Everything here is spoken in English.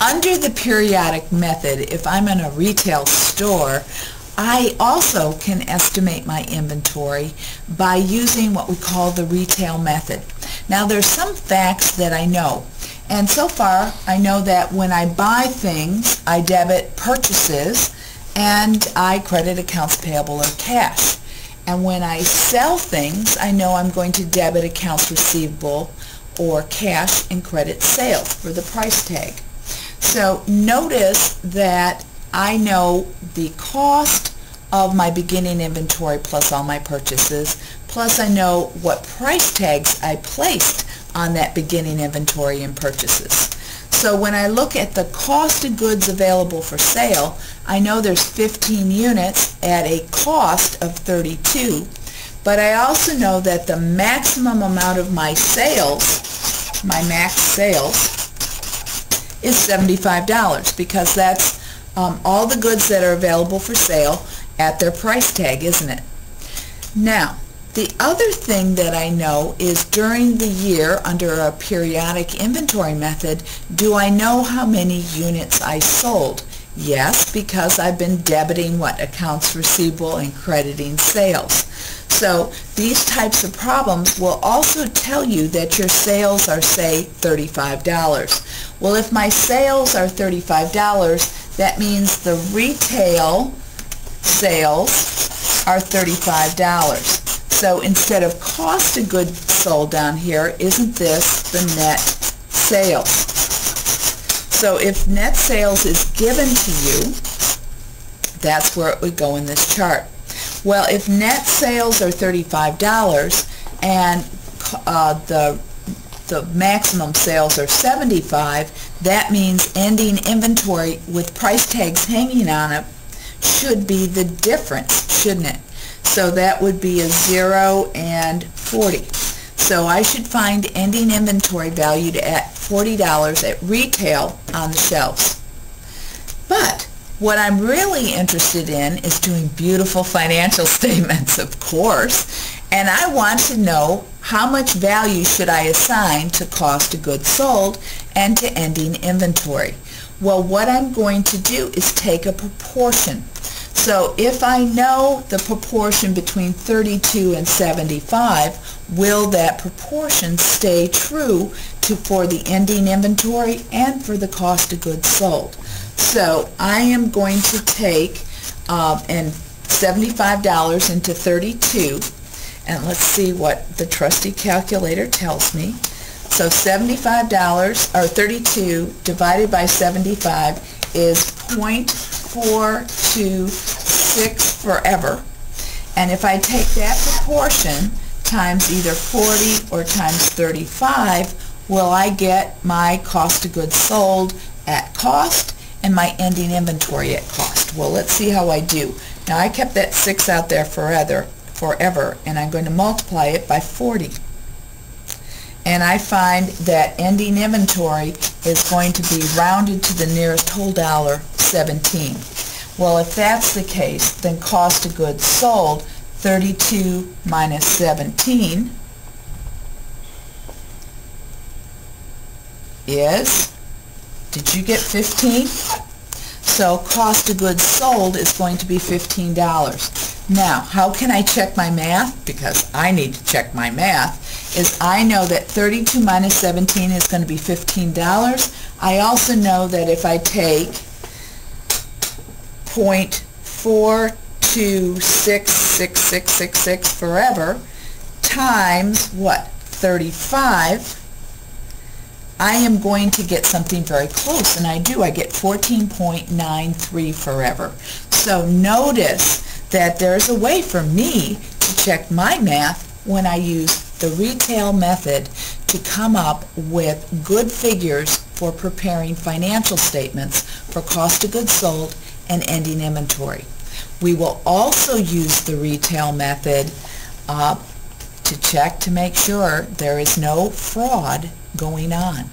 Under the periodic method, if I'm in a retail store, I also can estimate my inventory by using what we call the retail method. Now there's some facts that I know, and so far I know that when I buy things I debit purchases and I credit accounts payable or cash. And when I sell things I know I'm going to debit accounts receivable or cash and credit sales for the price tag. So notice that I know the cost of my beginning inventory plus all my purchases, plus I know what price tags I placed on that beginning inventory and purchases. So when I look at the cost of goods available for sale, I know there's 15 units at a cost of 32, but I also know that the maximum amount of my sales, my max sales, is $75 because that's all the goods that are available for sale at their price tag, isn't it? Now, the other thing that I know is during the year under a periodic inventory method, do I know how many units I sold? Yes, because I've been debiting what? Accounts receivable and crediting sales. So these types of problems will also tell you that your sales are, say, $35. Well, if my sales are $35, that means the retail sales are $35. So instead of cost of goods sold down here, isn't this the net sales? So if net sales is given to you, that's where it would go in this chart. Well, if net sales are $35 and the maximum sales are $75, that means ending inventory with price tags hanging on it should be the difference, shouldn't it? So that would be a 0 and 40. So I should find ending inventory valued at $40 at retail on the shelves. But what I'm really interested in is doing beautiful financial statements, of course, and I want to know how much value should I assign to cost of goods sold and to ending inventory. Well, what I'm going to do is take a proportion. So if I know the proportion between 32 and 75, will that proportion stay true for the ending inventory and for the cost of goods sold? So I am going to take and $75 into 32, and let's see what the trusty calculator tells me. So $75 or 32 divided by 75 is 0.426 forever. And if I take that proportion times either 40 or times 35, will I get my cost of goods sold at cost and my ending inventory at cost? Well, let's see how I do. Now I kept that 6 out there forever, and I'm going to multiply it by 40. And I find that ending inventory is going to be rounded to the nearest whole dollar, 17. Well, if that's the case, then cost of goods sold, 32 minus 17 is, did you get 15? So cost of goods sold is going to be $15. Now, how can I check my math? Because I need to check my math. Is I know that 32 minus 17 is going to be $15. I also know that if I take 0.426666 forever times what? 35, I am going to get something very close, and I do. I get 14.93 forever. So notice that there's a way for me to check my math when I use the retail method to come up with good figures for preparing financial statements for cost of goods sold and ending inventory. We will also use the retail method to check to make sure there is no fraud going on.